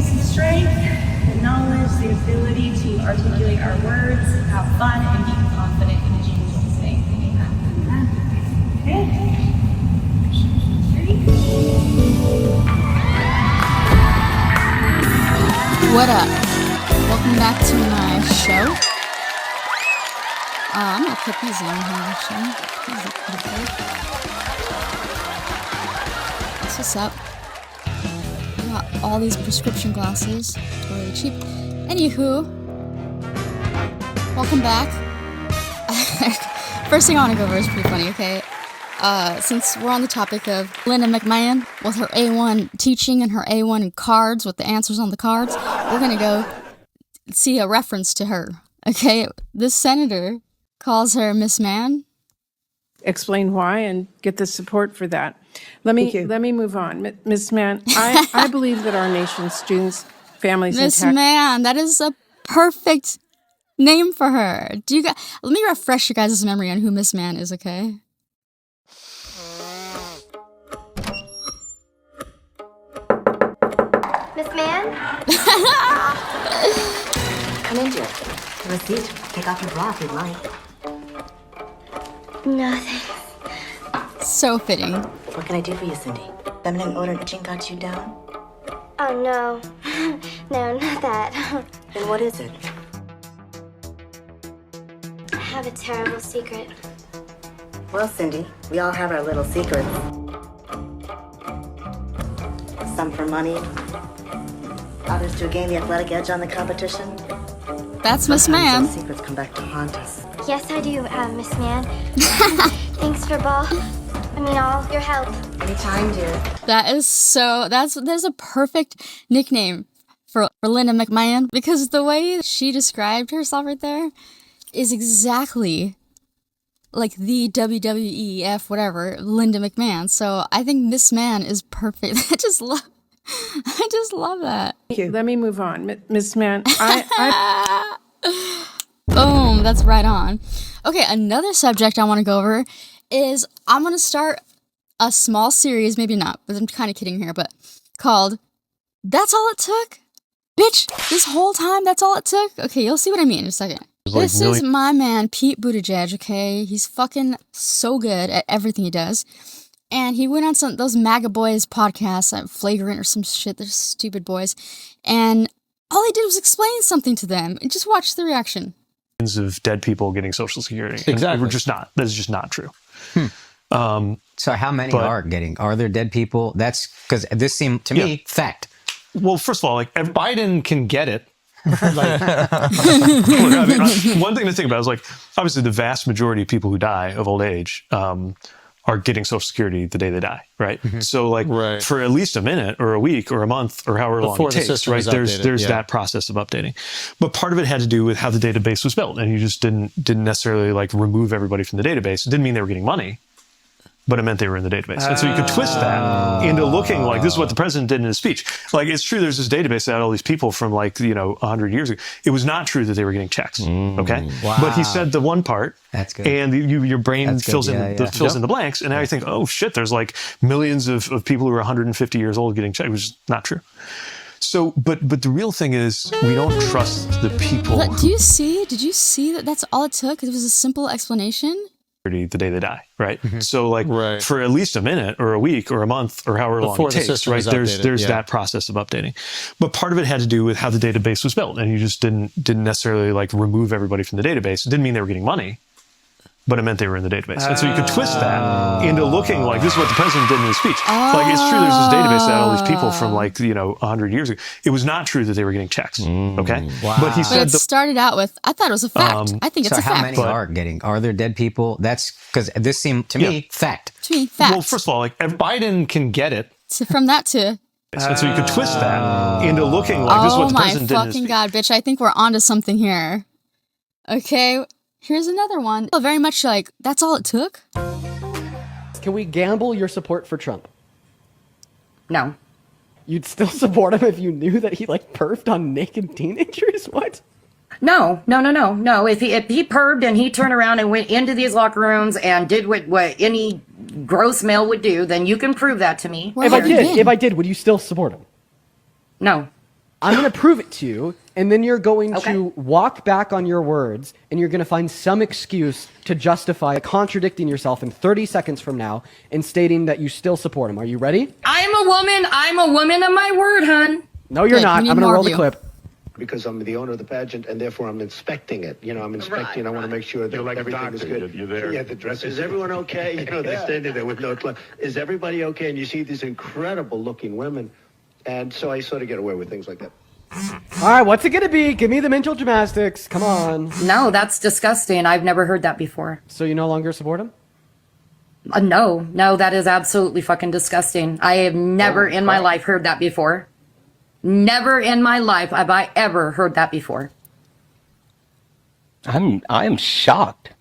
us the strength, the knowledge, the ability to articulate our words, have fun, and be confident in Jesus' name. Amen. Okay. Ready? What up? Welcome back to my show. I'm gonna put these on here actually. These look pretty good. That's what's up. I got all these prescription glasses. They're really cheap. Anywho, welcome back. First thing I want to go over is pretty funny, okay? Since we're on the topic of Linda McMahon with her A1 teaching and her A1 cards with the answers on the cards, we're gonna go see a reference to her. Okay, this senator calls her Miss Man. Explain why and get the support for that. Let me move on. Miss Man, I believe that our nation's students, families, Miss and Man, that is a perfect name for her. Let me refresh you guys' memory on who Miss Man is, okay? Miss Man? Come in, dear. Have a seat. Take off your bra if you'd like. No, thanks. So fitting. What can I do for you, Cindy? Feminine odor and itching got you down? Oh, no. No, not that. Then what is it? I have a terrible secret. Well, Cindy, we all have our little secrets. Some for money, others to gain the athletic edge on the competition. That's Miss Sometimes Man. those secrets come back to haunt us. Yes, I do, Miss Man. Thanks for all your help. Anytime, dear. There's a perfect nickname for Linda McMahon, because the way she described herself right there is exactly like the WWEF whatever Linda McMahon. So I think Miss Man is perfect. I just love that. let me move on. Miss Man, Boom, that's right on. Okay, another subject I want to go over is I'm going to start a small series, maybe not, but I'm kind of kidding here, but called That's All It Took? Bitch, this whole time, that's all it took? Okay, you'll see what I mean in a second. This is my man, Pete Buttigieg, okay? He's fucking so good at everything he does. And he went on those MAGA boys podcasts, Flagrant or some shit, they're stupid boys. And all he did was explain something to them. And just watch the reaction. Of dead people getting Social Security. Exactly. That's just not true. So how many are there dead people? That's because this seemed to me fact. Well, first of all, like Biden can get it. One thing to think about is like, obviously the vast majority of people who die of old age are getting Social Security the day they die, right? Mm-hmm. So like for at least a minute or a week or a month or however long it takes, right? There's that process of updating. But part of it had to do with how the database was built. And you just didn't necessarily like remove everybody from the database. It didn't mean they were getting money, but it meant they were in the database. And so you could twist that into looking like this is what the president did in his speech. Like, it's true there's this database that had all these people from like, 100 years ago. It was not true that they were getting checks, okay? Wow. But he said the one part. That's good. And your brain fills in the blanks. And now you think, oh shit, there's like millions of people who are 150 years old getting checks, which is not true. So, but the real thing is we don't trust the people. Did you see that that's all it took? It was a simple explanation. The day they die, right? Mm-hmm. So like for at least a minute or a week or a month or however long it takes, right? There's that process of updating. But part of it had to do with how the database was built. And you just didn't necessarily like remove everybody from the database. It didn't mean they were getting money, but it meant they were in the database. And so you could twist that into looking like this is what the president did in his speech. Like, it's true there's this database that had all these people from like, 100 years ago. It was not true that they were getting checks, okay? Wow. But he said started out with, I thought it was a fact. I think it's a fact. So how many are there dead people? That's because this seemed to me fact. To me, fact. Well, first of all, like Biden can get it. So from that to... And so you could twist that into looking like this is what the president did in his speech. Oh my fucking God, bitch. I think we're onto something here. Okay, here's another one. Very much like, that's all it took? Can we gamble your support for Trump? No. You'd still support him if you knew that he, perfed on naked teenagers? What? No. If he perved and he turned around and went into these locker rooms and did what any gross male would do, then you can prove that to me. If I did, would you still support him? No. I'm going to prove it to you, and then you're going to walk back on your words, and you're going to find some excuse to justify contradicting yourself in 30 seconds from now and stating that you still support him. Are you ready? I'm a woman. I'm a woman of my word, hun. No, you're not. I'm going to roll the clip. Because I'm the owner of the pageant, and therefore I'm inspecting it. You know, I'm inspecting. I want to make sure that everything is good. You're there. Yeah, the dress. Is everyone okay? You know, they're standing there with no clothes. Is everybody okay? And you see these incredible-looking women, and so I sort of get away with things like that. All right, what's it going to be? Give me the mental gymnastics. Come on. No, that's disgusting. I've never heard that before. So you no longer support him? No, that is absolutely fucking disgusting. I have never in my life heard that before. Never in my life have I ever heard that before. I am shocked.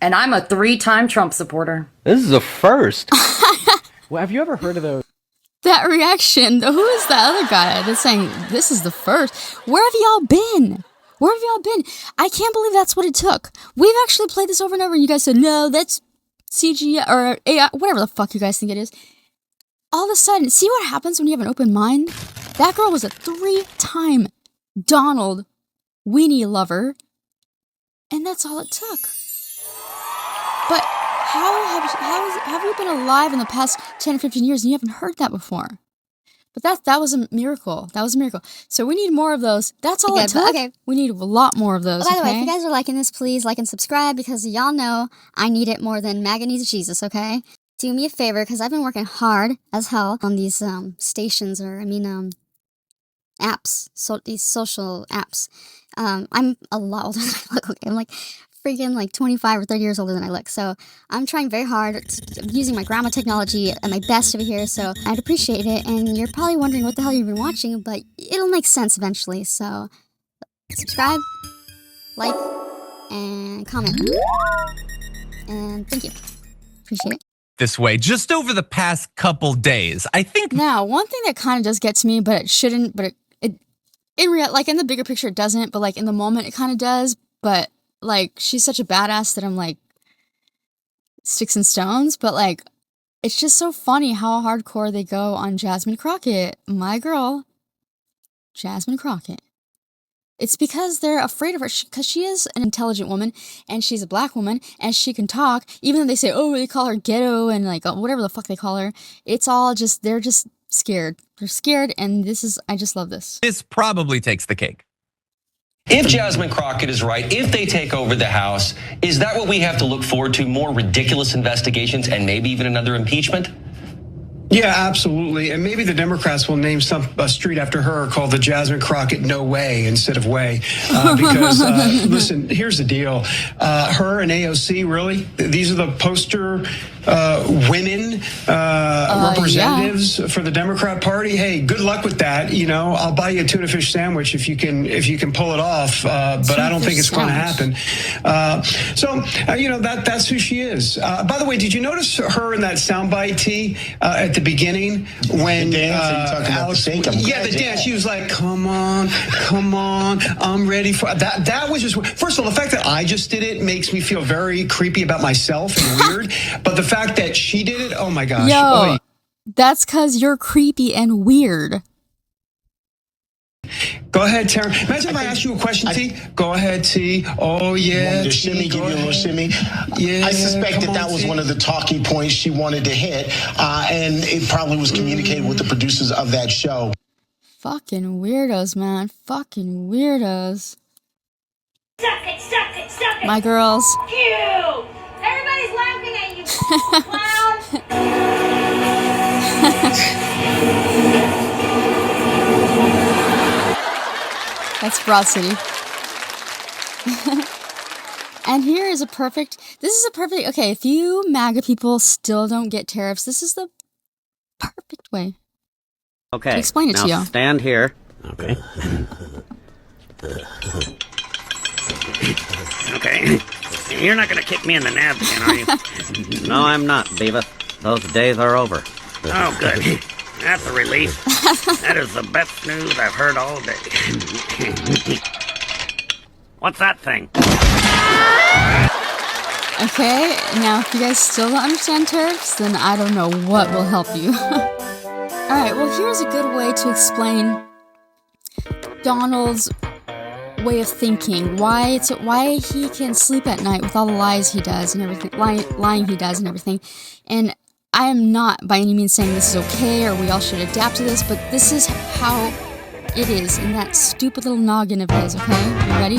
And I'm a 3-time Trump supporter. This is a first. Well, have you ever heard of those? That reaction. Who is that other guy that's saying this is the first? Where have y'all been? Where have y'all been? I can't believe that's what it took. We've actually played this over and over, and you guys said, no, that's CG or AI, whatever the fuck you guys think it is. All of a sudden, see what happens when you have an open mind? That girl was a 3-time Donald weenie lover, and that's all it took. But how have you been alive in the past 10 or 15 years and you haven't heard that before? But that was a miracle. That was a miracle. So we need more of those. That's all it took. Okay. We need a lot more of those. By the way, if you guys are liking this, please like and subscribe because y'all know I need it more than MAGA needs Jesus, okay? Do me a favor because I've been working hard as hell on these stations apps, these social apps. I'm a lot older than I look. Okay? I'm like freaking like 25 or 30 years older than I look. So I'm trying very hard. I'm using my grandma technology at my best over here. So I'd appreciate it. And you're probably wondering what the hell you've been watching, but it'll make sense eventually. So subscribe, like, and comment. And thank you. Appreciate it. This way just over the past couple days. I think now one thing that kind of does get to me, but it shouldn't, but it in real, like in the bigger picture it doesn't, but like in the moment it kind of does. But like she's such a badass that I'm like sticks and stones, but like it's just so funny how hardcore they go on Jasmine Crockett, my girl, Jasmine Crockett. It's because they're afraid of her, because she is an intelligent woman, and she's a black woman, and she can talk, even though they say, oh, they call her ghetto, and like, whatever the fuck they call her. It's all just, they're just scared. They're scared, and I just love this. This probably takes the cake. If Jasmine Crockett is right, if they take over the House, is that what we have to look forward to? More ridiculous investigations and maybe even another impeachment? Yeah, absolutely. And maybe the Democrats will name a street after her called the Jasmine Crockett No Way instead of Way. Because, listen, here's the deal. Her and AOC, really? These are the poster women representatives for the Democrat Party. Hey, good luck with that. You know, I'll buy you a tuna fish sandwich if you can pull it off. But I don't think it's going to happen. That's who she is. By the way, did you notice her in that soundbite, T, at the beginning when the dance, the dance, she was like, come on, I'm ready for that. Was just, first of all, the fact that I just did it makes me feel very creepy about myself and weird, but the fact that she did it, oh my gosh. Yo, that's because you're creepy and weird. Go ahead, Tara. Imagine if I asked you a question, T. Go ahead, T. Oh, yeah. The shimmy, give you a little shimmy. Yeah. I suspect that was one of the talking points she wanted to hit, and it probably was communicated with the producers of that show. Fucking weirdos, man. Fucking weirdos. Suck it. My girls. Cute. Everybody's laughing at you, clown. That's Broad City. And here is okay, if you MAGA people still don't get tariffs, this is the perfect way to explain it to you. Stand here. Okay. Okay. You're not going to kick me in the nads again, are you? No, I'm not, Beavis. Those days are over. Oh, good. That's a relief. That is the best news I've heard all day. What's that thing? Okay, now if you guys still don't understand tariffs, then I don't know what will help you. Alright, well here's a good way to explain Donald's way of thinking, why he can sleep at night with all the lies he does and everything, lying he does and everything. And I am not by any means saying this is okay or we all should adapt to this, but this is how it is in that stupid little noggin of his, okay? You ready?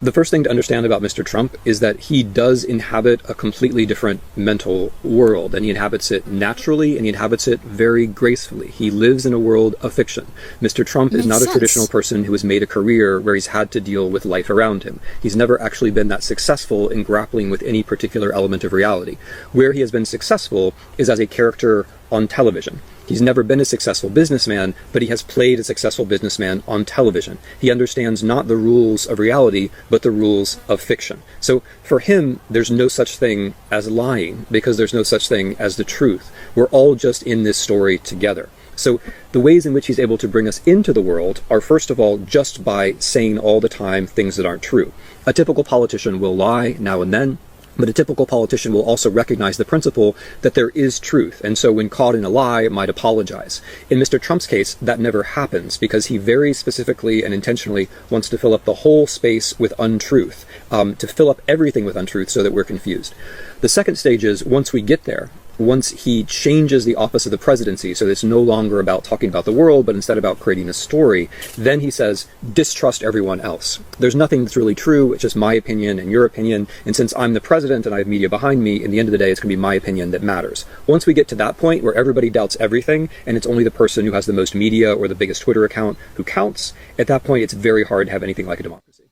The first thing to understand about Mr. Trump is that he does inhabit a completely different mental world, and he inhabits it naturally, and he inhabits it very gracefully. He lives in a world of fiction. Mr. Trump is not a traditional person who has made a career where he's had to deal with life around him. He's never actually been that successful in grappling with any particular element of reality. Where he has been successful is as a character on television. He's never been a successful businessman, but he has played a successful businessman on television. He understands not the rules of reality, but the rules of fiction. So for him, there's no such thing as lying, because there's no such thing as the truth. We're all just in this story together. So the ways in which he's able to bring us into the world are, first of all, just by saying all the time things that aren't true. A typical politician will lie now and then, but a typical politician will also recognize the principle that there is truth, and so when caught in a lie, might apologize. In Mr. Trump's case, that never happens, because he very specifically and intentionally wants to fill up the whole space with untruth, to fill up everything with untruth so that we're confused. The second stage is, once we get there, once he changes the office of the presidency, so that it's no longer about talking about the world, but instead about creating a story, then he says, distrust everyone else. There's nothing that's really true, it's just my opinion and your opinion, and since I'm the president and I have media behind me, in the end of the day, it's going to be my opinion that matters. Once we get to that point where everybody doubts everything, and it's only the person who has the most media or the biggest Twitter account who counts, at that point, it's very hard to have anything like a democracy.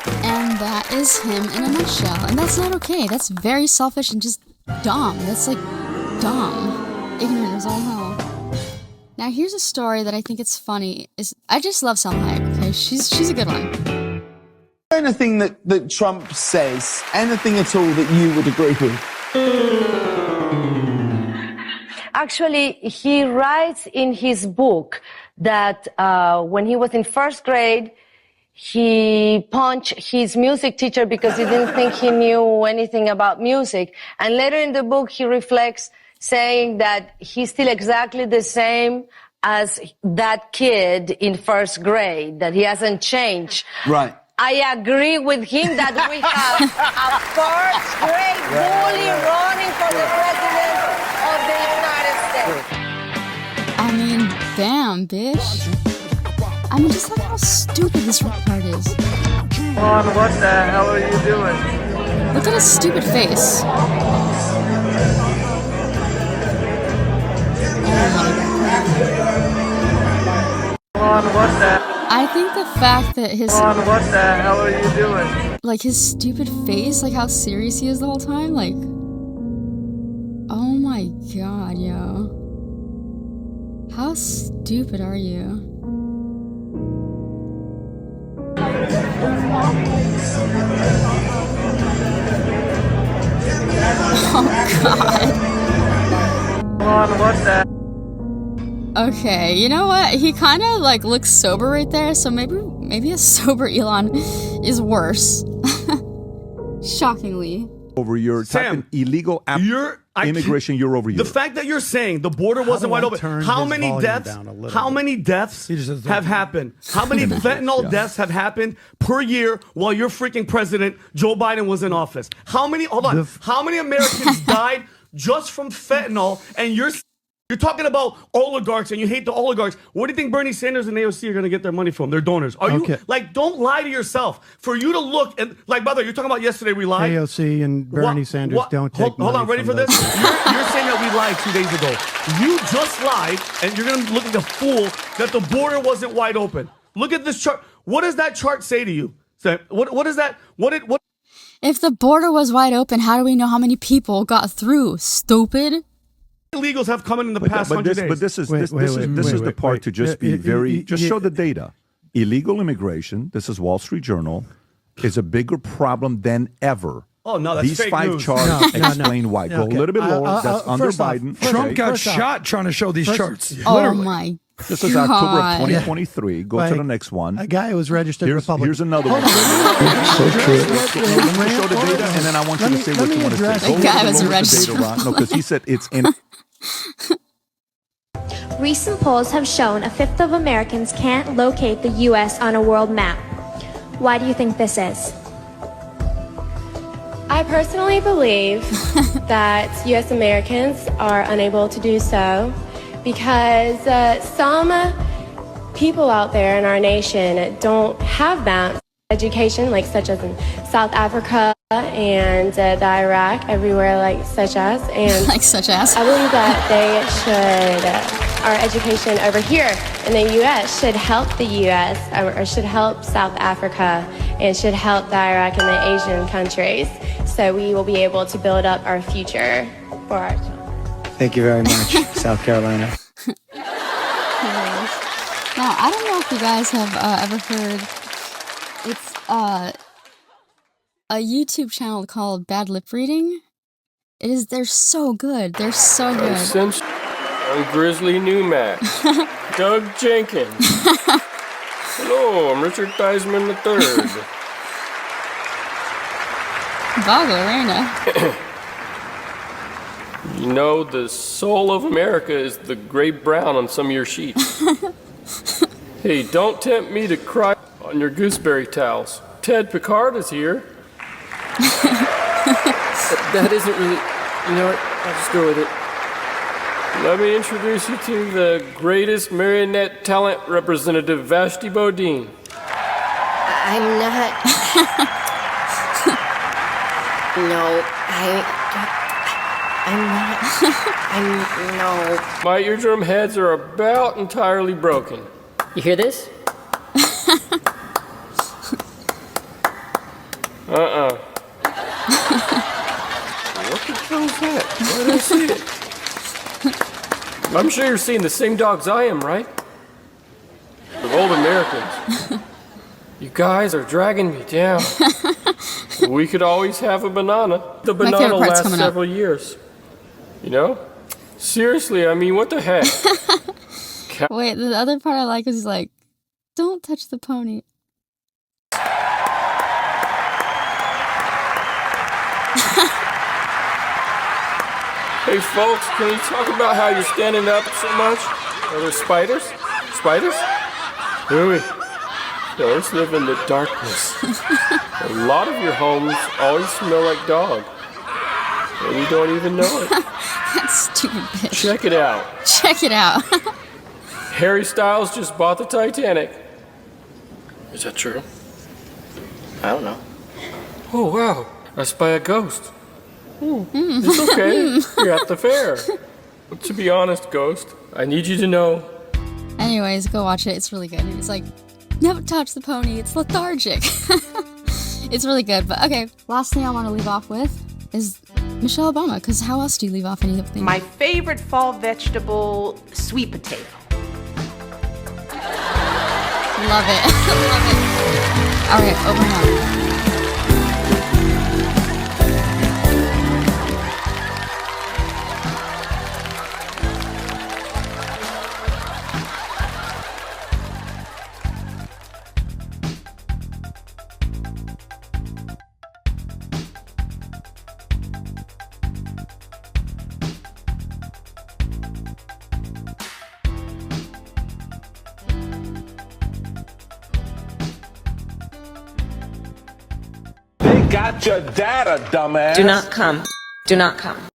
And that is him in a nutshell. And that's not okay. That's very selfish and just dumb. That's like dumb. Ignorant as all hell. Now here's a story that I think it's funny. I just love Selma Hyeck, okay? She's a good one. Anything that Trump says, anything at all that you would agree with? Actually, he writes in his book that when he was in first grade, he punched his music teacher because he didn't think he knew anything about music. And later in the book, he reflects saying that he's still exactly the same as that kid in first grade, that he hasn't changed. Right. I agree with him that we have a first grade bully running for the president of the United States. I mean, damn, bitch. I mean, just look how stupid this part is. Come on, what the hell are you doing? Look at his stupid face. Come on, what the... I think the fact that his... Come on, what the hell are you doing? Like, his stupid face, like how serious he is the whole time, like... Oh my god, yo. How stupid are you? Oh god. Come on, what the... Okay, you know what? He kind of like looks sober right there, so maybe a sober Elon is worse. Shockingly. Over your type of illegal immigration, you're over you. The fact that you're saying the border wasn't wide open. How many deaths have happened? How many fentanyl deaths have happened per year while your freaking president Joe Biden was in office? How many how many Americans died just from fentanyl? And you're talking about oligarchs and you hate the oligarchs. Where do you think Bernie Sanders and AOC are going to get their money from? Their donors. Are you don't lie to yourself. For you to look and like, brother, you're talking about yesterday we lied. AOC and Bernie Sanders don't take Hold on, ready for this? You're saying that we lied 2 days ago. You just lied, and you're going to look like a fool that the border wasn't wide open. Look at this chart. What does that chart say to you? What is that? What? If the border was wide open, how do we know how many people got through? Stupid. Illegals have come in the past 100 days. But this is the part to just be very, just show the data. Illegal immigration, this is Wall Street Journal, is a bigger problem than ever. Oh, no, that's These fake five news. charts explain why. Go a little bit lower. That's under Biden. Trump got shot trying to show these charts. Oh my God. This is October of 2023. Go to the next one. A guy who was registered Republican. Here's another one. So true. Let me show the data, and then I want you to say what you want to say. The guy was registered. No, because he said it's in... Recent polls have shown a fifth of Americans can't locate the U.S. on a world map. Why do you think this is? I personally believe that U.S. Americans are unable to do so because some people out there in our nation don't have maps. Education, like such as in South Africa and the Iraq, everywhere such as, and I believe that they should, our education over here in the U.S. should help the U.S. or should help South Africa and should help the Iraq and the Asian countries, so we will be able to build up our future for our children. Thank you very much, South Carolina. Now, I don't know if you guys have ever heard. It's a YouTube channel called Bad Lip Reading. They're so good. They're so good. I'm Grizzly Newmax. Doug Jenkins. Hello, I'm Richard Theismann III. Boggle Arena. You know, the soul of America is the gray brown on some of your sheets. Hey, don't tempt me to cry on your gooseberry towels. Ted Picard is here. That isn't really... You know what? I'll just go with it. Let me introduce you to the greatest marionette talent representative, Vashti Bodine. I'm not... No, no. My eardrum heads are about entirely broken. You hear this? What the hell is that? Why did I see it? I'm sure you're seeing the same dogs I am, right? Of old Americans. You guys are dragging me down. We could always have a banana. The banana lasts several years. You know? Seriously, I mean, what the heck? Wait, the other part I like is he's like, don't touch the pony. Hey folks, can you talk about how you're standing up so much? Are there spiders? Spiders? Really? Don't live in the darkness. A lot of your homes always smell like dog. And you don't even know it. That stupid bitch. Check it out. Check it out. Harry Styles just bought the Titanic. Is that true? I don't know. Oh wow, I spy a ghost. It's okay. You're at the fair. But to be honest, Ghost, I need you to know. Anyways, go watch it. It's really good. It's like, never touch the pony. It's lethargic. It's really good. But okay, last thing I want to leave off with is Michelle Obama. Because how else do you leave off anything? My favorite fall vegetable, sweet potato. Love it. Love it. All right, over and out. Got your data, dumbass. Do not come. Do not come.